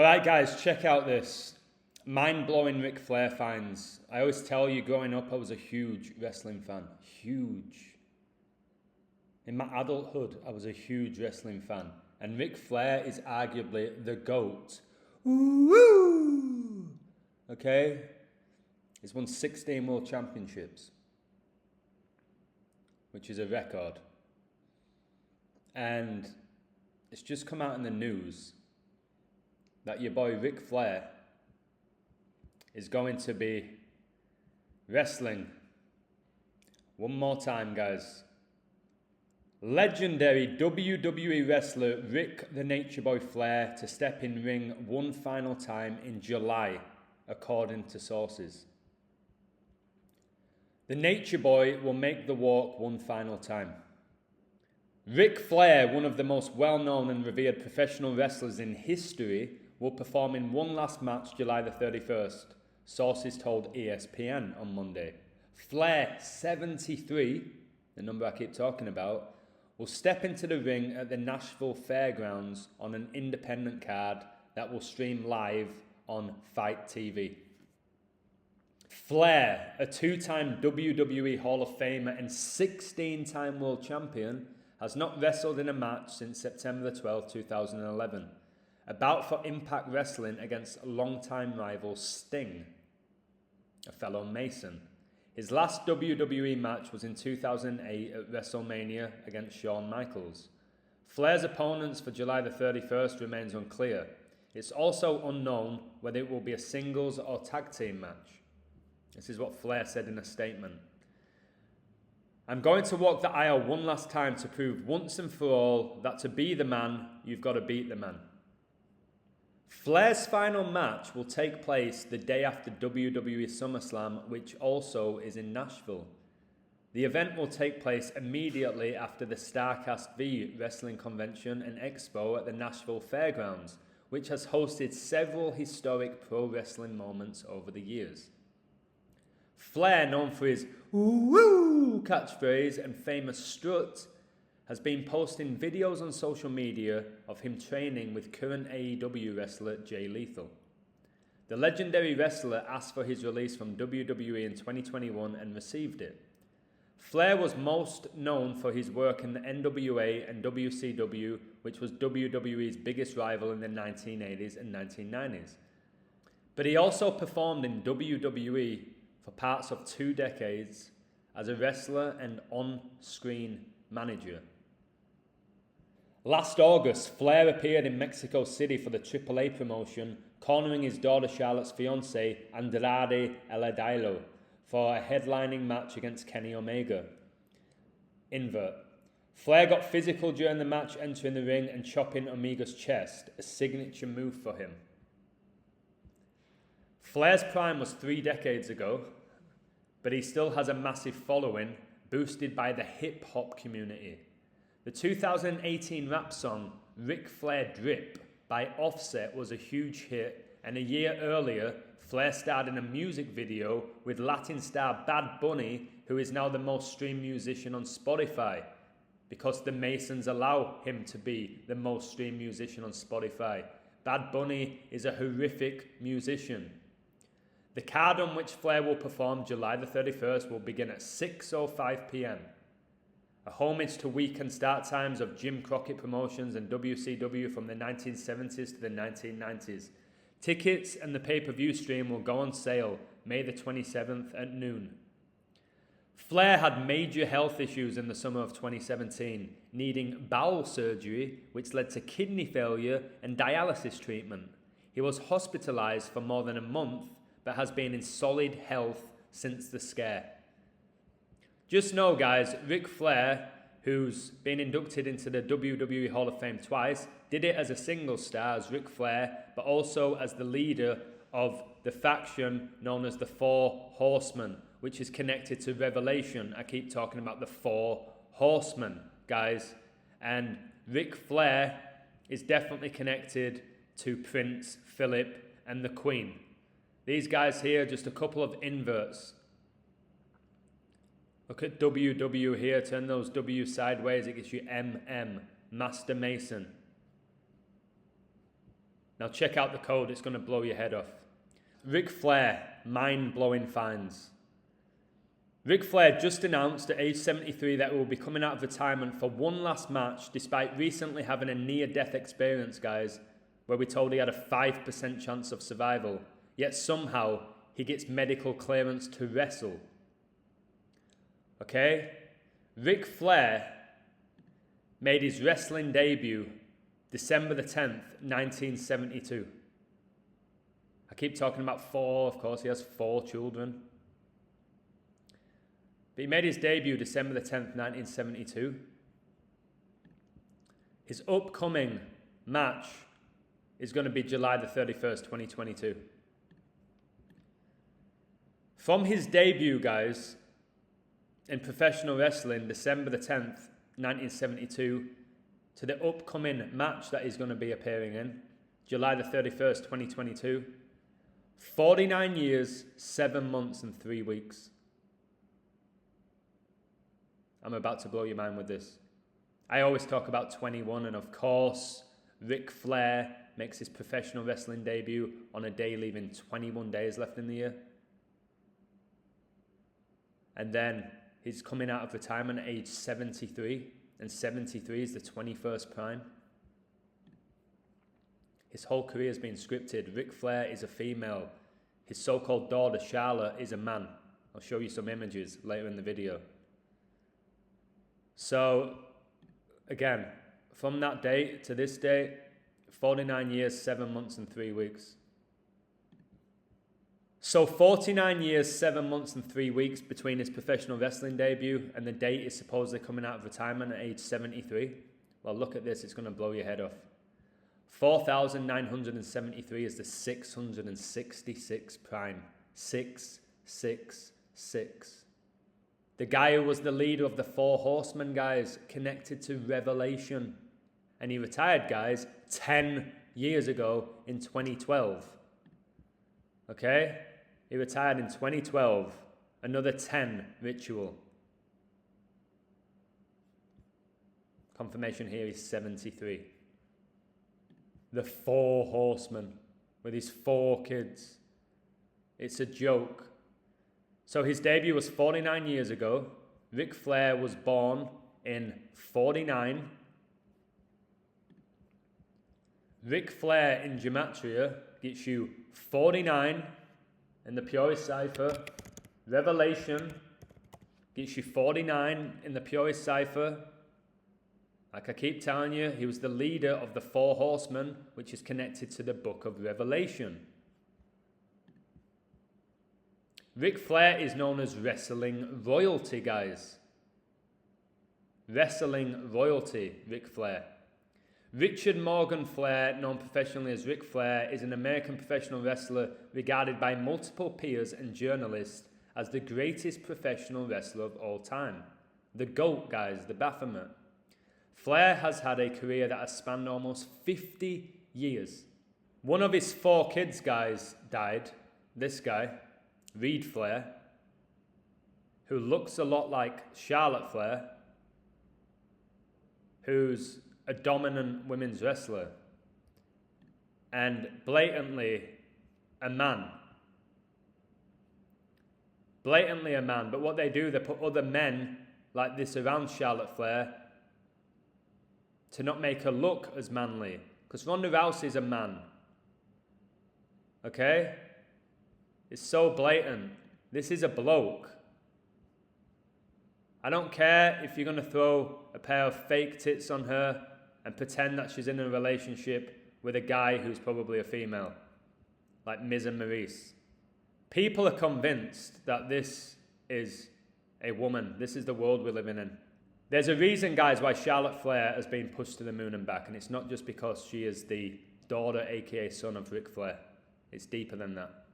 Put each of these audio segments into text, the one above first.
All right, guys, check out this. Mind-blowing Ric Flair finds. I always tell you, growing up, I was a huge wrestling fan. Huge. In my adulthood, I was a huge wrestling fan. And Ric Flair is arguably the GOAT. Woo! Okay? He's won 16 World Championships, which is a record. And it's just come out in the news that your boy Ric Flair is going to be wrestling one more time, guys. Legendary WWE wrestler Ric the Nature Boy Flair to step in ring one final time in July, according to sources. The Nature Boy will make the walk one final time. Ric Flair, one of the most well-known and revered professional wrestlers in history, will perform in one last match July the 31st, sources told ESPN on Monday. Flair, 73, the number I keep talking about, will step into the ring at the Nashville Fairgrounds on an independent card that will stream live on Fight TV. Flair, a two-time WWE Hall of Famer and 16-time world champion, has not wrestled in a match since September 12, 2011. A bout for Impact Wrestling against longtime rival Sting, a fellow Mason. His last WWE match was in 2008 at WrestleMania against Shawn Michaels. Flair's opponents for July the 31st remains unclear. It's also unknown whether it will be a singles or tag team match. This is what Flair said in a statement. I'm going to walk the aisle one last time to prove once and for all that to be the man, you've got to beat the man. Flair's final match will take place the day after WWE SummerSlam, which also is in Nashville. The event will take place immediately after the StarCast V Wrestling Convention and Expo at the Nashville Fairgrounds, which has hosted several historic pro wrestling moments over the years. Flair, known for his woo catchphrase and famous strut, has been posting videos on social media of him training with current AEW wrestler Jay Lethal. The legendary wrestler asked for his release from WWE in 2021 and received it. Flair was most known for his work in the NWA and WCW, which was WWE's biggest rival in the 1980s and 1990s. But he also performed in WWE for parts of 2 decades as a wrestler and on-screen manager. Last August, Flair appeared in Mexico City for the AAA promotion, cornering his daughter Charlotte's fiancé, Andrade El Idolo, for a headlining match against Kenny Omega. Invert. Flair got physical during the match, entering the ring and chopping Omega's chest, a signature move for him. Flair's prime was 3 decades ago, but he still has a massive following, boosted by the hip-hop community. The 2018 rap song Ric Flair Drip by Offset was a huge hit, and a year earlier, Flair starred in a music video with Latin star Bad Bunny, who is now the most streamed musician on Spotify, because the Masons allow him to be the most streamed musician on Spotify. Bad Bunny is a horrific musician. The card on which Flair will perform July the 31st will begin at 6:05 p.m. A homage to weekend start times of Jim Crockett Promotions and WCW from the 1970s to the 1990s. Tickets and the pay-per-view stream will go on sale May the 27th at noon. Flair had major health issues in the summer of 2017, needing bowel surgery, which led to kidney failure and dialysis treatment. He was hospitalized for more than a month, but has been in solid health since the scare. Just know, guys, Ric Flair, who's been inducted into the WWE Hall of Fame twice, did it as a single star as Ric Flair, but also as the leader of the faction known as the Four Horsemen, which is connected to Revelation. I keep talking about the Four Horsemen, guys. And Ric Flair is definitely connected to Prince Philip and the Queen. These guys here, just a couple of inverts. Look at WW here, turn those W sideways, it gives you MM, Master Mason. Now check out the code, it's going to blow your head off. Ric Flair, mind-blowing finds. Ric Flair just announced at age 73 that he will be coming out of retirement for one last match, despite recently having a near-death experience, guys, where we told he had a 5% chance of survival, yet somehow he gets medical clearance to wrestle. Okay? Ric Flair made his wrestling debut December the 10th, 1972. I keep talking about 4, of course, he has 4 children. But he made his debut December the 10th, 1972. His upcoming match is going to be July the 31st, 2022. From his debut, guys, in professional wrestling, December the 10th, 1972, to the upcoming match that he's going to be appearing in, July the 31st, 2022, 49 years, 7 months and 3 weeks. I'm about to blow your mind with this. I always talk about 21, and of course, Ric Flair makes his professional wrestling debut on a day leaving 21 days left in the year. And then he's coming out of retirement at age 73, and 73 is the 21st prime. His whole career has been scripted. Ric Flair is a female. His so-called daughter, Charlotte, is a man. I'll show you some images later in the video. So, again, from that date to this date, 49 years, 7 months and 3 weeks. So 49 years, 7 months and 3 weeks between his professional wrestling debut and the date is supposedly coming out of retirement at age 73. Well, look at this, it's going to blow your head off. 4,973 is the 666 prime. 666. The guy who was the leader of the 4 Horsemen, guys, connected to Revelation. And he retired, guys, 10 years ago in 2012. Okay? He retired in 2012. Another 10 ritual. Confirmation here is 73. The 4 Horsemen with his 4 kids. It's a joke. So his debut was 49 years ago. Ric Flair was born in 49. Ric Flair in Gematria gets you 49 in the purest cipher. Revelation gets you 49 in the purest cipher. Like I keep telling you, he was the leader of the 4 Horsemen, which is connected to the book of Revelation. Ric Flair is known as wrestling royalty, guys. Wrestling royalty, Ric Flair. Richard Morgan Flair, known professionally as Ric Flair, is an American professional wrestler regarded by multiple peers and journalists as the greatest professional wrestler of all time. The GOAT, guys, the Baphomet. Flair has had a career that has spanned almost 50 years. One of his 4 kids, guys, died. This guy, Reed Flair, who looks a lot like Charlotte Flair, who's a dominant women's wrestler and blatantly a man. Blatantly a man, but what they do, they put other men like this around Charlotte Flair to not make her look as manly, because Ronda Rousey's a man. Okay? It's so blatant. This is a bloke. I don't care if you're going to throw a pair of fake tits on her and pretend that she's in a relationship with a guy who's probably a female, like Miz and Maurice. People are convinced that this is a woman. This is the world we're living in. There's a reason, guys, why Charlotte Flair has been pushed to the moon and back, and it's not just because she is the daughter, aka son of Ric Flair. It's deeper than that.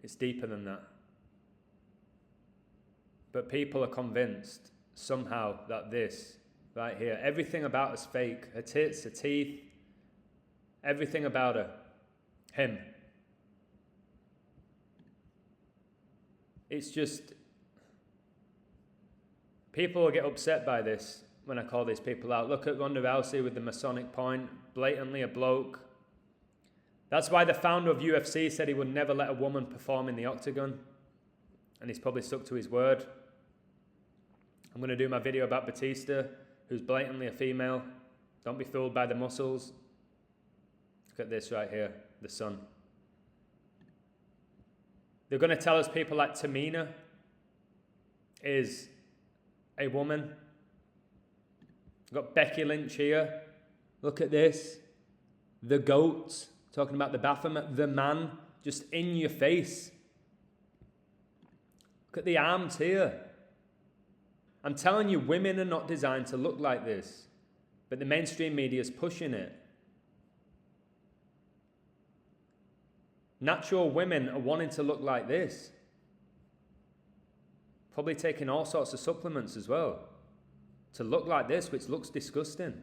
It's deeper than that. But people are convinced somehow that this right here, everything about her's fake. Her tits, her teeth, everything about her. Him. It's just, people will get upset by this when I call these people out. Look at Ronda Rousey with the Masonic point, blatantly a bloke. That's why the founder of UFC said he would never let a woman perform in the octagon. And he's probably stuck to his word. I'm going to do my video about Batista, who's blatantly a female. Don't be fooled by the muscles. Look at this right here, the sun. They're going to tell us people like Tamina is a woman. We've got Becky Lynch here. Look at this. The GOAT, talking about the Baphomet, the man, just in your face. Look at the arms here. I'm telling you, women are not designed to look like this, but the mainstream media is pushing it. Natural women are wanting to look like this. Probably taking all sorts of supplements as well to look like this, which looks disgusting.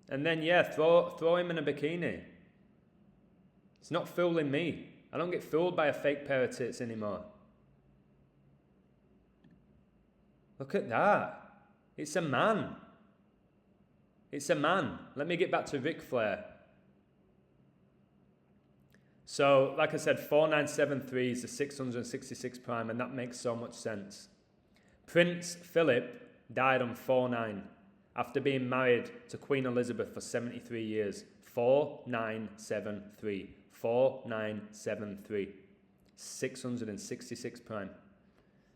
And then, yeah, throw him in a bikini. It's not fooling me. I don't get fooled by a fake pair of tits anymore. Look at that. It's a man. It's a man. Let me get back to Ric Flair. So, like I said, 4973 is the 666 prime, and that makes so much sense. Prince Philip died on 49 after being married to Queen Elizabeth for 73 years. 4973. 4973. 666 prime.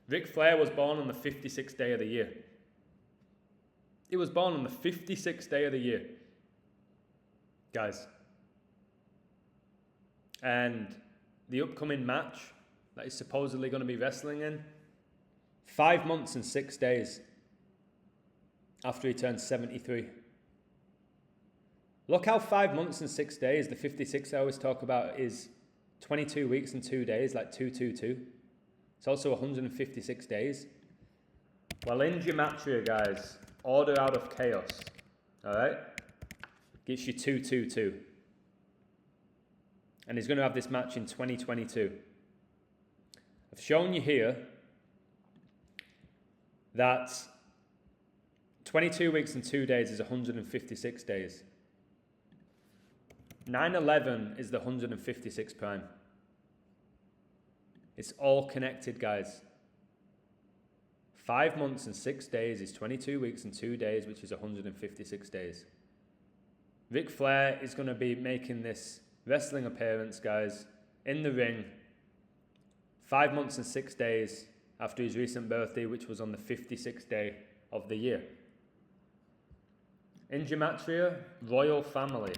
Ric Flair was born on the 56th day of the year. He was born on the 56th day of the year. Guys. And the upcoming match that he's supposedly going to be wrestling in, 5 months and 6 days after he turned 73. Look how 5 months and 6 days, the 56 I always talk about, is 22 weeks and 2 days, like 222. It's also 156 days. Well, in Gematria, guys, order out of chaos, all right? Gets you 222. And he's going to have this match in 2022. I've shown you here that 22 weeks and 2 days is 156 days. 9/11 is the 156 prime. It's all connected, guys. 5 months and 6 days is 22 weeks and 2 days, which is 156 days. Ric Flair is going to be making this wrestling appearance, guys, in the ring 5 months and 6 days after his recent birthday, which was on the 56th day of the year. In Gematria, royal family.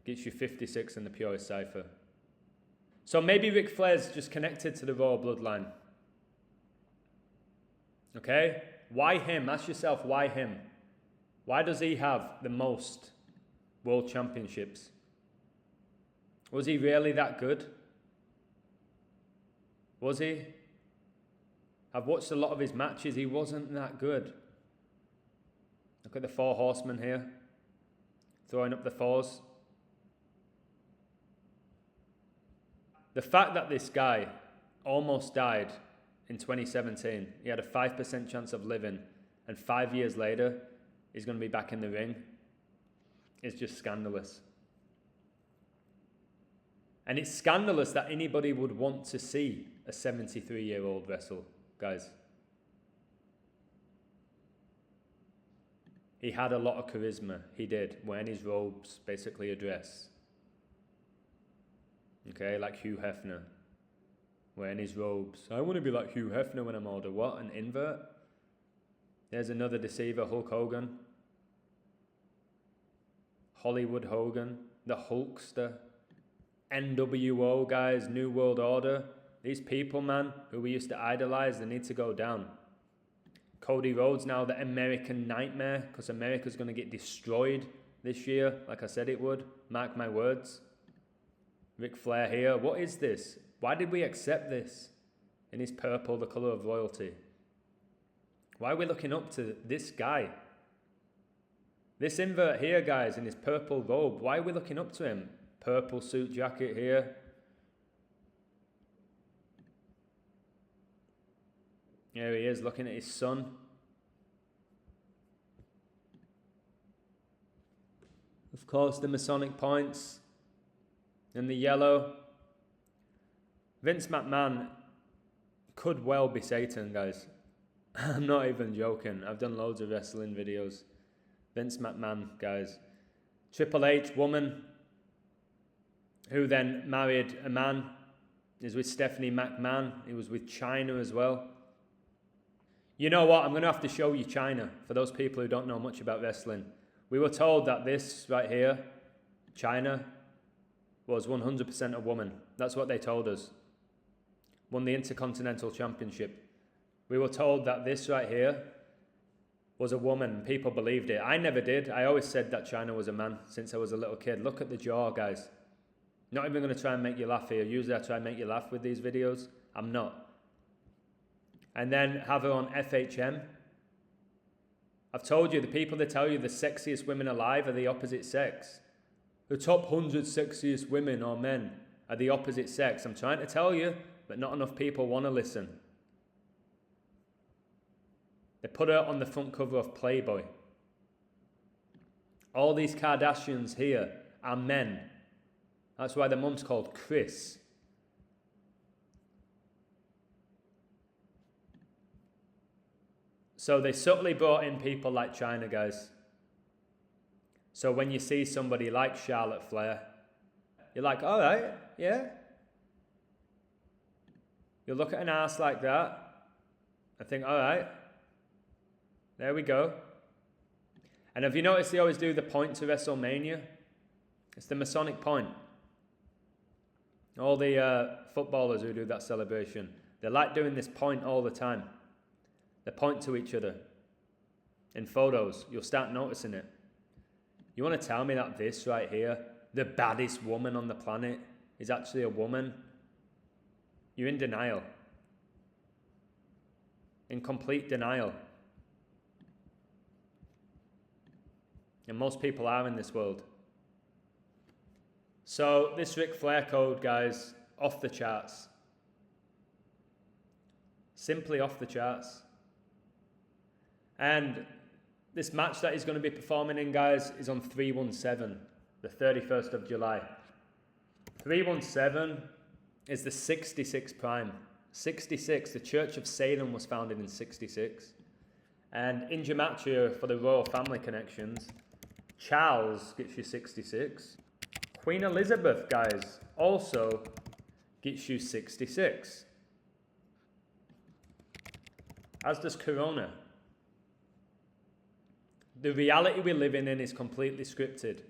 Gets you 56 in the purest cipher. So maybe Ric Flair's just connected to the royal bloodline. Okay? Why him? Ask yourself, why him? Why does he have the most world championships? Was he really that good? Was he? I've watched a lot of his matches. He wasn't that good. Look at the four horsemen here. Throwing up the fours. The fact that this guy almost died in 2017, he had a 5% chance of living, and 5 years later, he's going to be back in the ring, is just scandalous. And it's scandalous that anybody would want to see a 73-year-old wrestle, guys. He had a lot of charisma, he did, wearing his robes, basically a dress. Okay, like Hugh Hefner, wearing his robes. I want to be like Hugh Hefner when I'm older. What, an invert? There's another deceiver, Hulk Hogan. Hollywood Hogan, the Hulkster. NWO, guys, New World Order. These people, man, who we used to idolize, they need to go down. Cody Rhodes now, the American Nightmare, because America's going to get destroyed this year, like I said it would. Mark my words. Ric Flair here. What is this? Why did we accept this? In his purple, the colour of royalty. Why are we looking up to this guy? This invert here, guys, in his purple robe. Why are we looking up to him? Purple suit jacket here. Here he is looking at his son. Of course, the Masonic points and the yellow. Vince McMahon could well be Satan, guys. I'm not even joking. I've done loads of wrestling videos. Vince McMahon, guys. Triple H, woman, who then married a man, is with Stephanie McMahon. He was with China as well. You know what? I'm going to have to show you China for those people who don't know much about wrestling. We were told that this right here, China, was 100% a woman. That's what they told us. Won the Intercontinental Championship. We were told that this right here was a woman. People believed it. I never did. I always said that China was a man since I was a little kid. Look at the jaw, guys. Not even going to try and make you laugh here. Usually I try and make you laugh with these videos. I'm not. And then have her on FHM. I've told you, the people that tell you the sexiest women alive are the opposite sex. The top 100 sexiest women or men are the opposite sex. I'm trying to tell you, but not enough people want to listen. They put her on the front cover of Playboy. All these Kardashians here are men. That's why the mum's called Chris. So they subtly brought in people like China, guys. So when you see somebody like Charlotte Flair, you're like, all right, yeah. You look at an ass like that and think, all right, there we go. And have you noticed they always do the point to WrestleMania? It's the Masonic point. All the footballers who do that celebration, they like doing this point all the time. They point to each other. In photos, you'll start noticing it. You want to tell me that this right here, the baddest woman on the planet, is actually a woman? You're in denial. In complete denial. And most people are in this world. So this Ric Flair code, guys, off the charts. Simply off the charts. And this match that he's going to be performing in, guys, is on 317, the 31st of July. 317 is the 66 prime. 66, the Church of Salem was founded in 66. And in Gematria, for the royal family connections, Charles gets you 66. Queen Elizabeth, guys, also gets you 66. As does Corona. The reality we live in is completely scripted.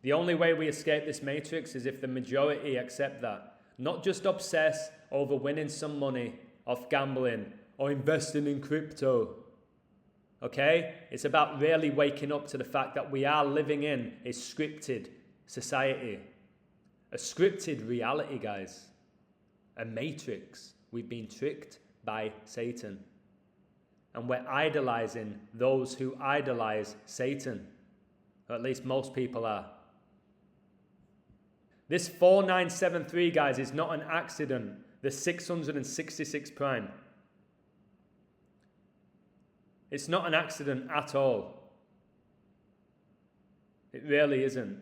The only way we escape this matrix is if the majority accept that. Not just obsess over winning some money off gambling or investing in crypto. Okay? It's about really waking up to the fact that we are living in a scripted society. A scripted reality, guys. A matrix. We've been tricked by Satan. And we're idolizing those who idolize Satan. Or at least most people are. This 4973, guys, is not an accident. The 666 prime. It's not an accident at all. It really isn't.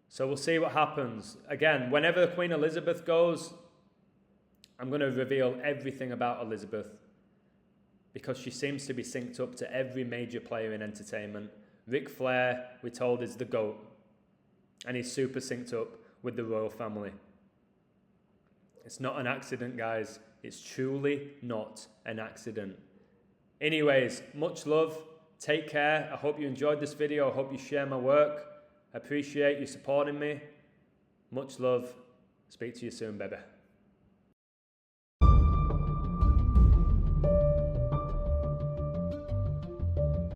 So we'll see what happens. Again, whenever Queen Elizabeth goes, I'm going to reveal everything about Elizabeth. Because she seems to be synced up to every major player in entertainment. Ric Flair, we're told, is the GOAT. And he's super synced up with the royal family. It's not an accident, guys. It's truly not an accident. Anyways, much love. Take care. I hope you enjoyed this video. I hope you share my work. I appreciate you supporting me. Much love. Speak to you soon, baby.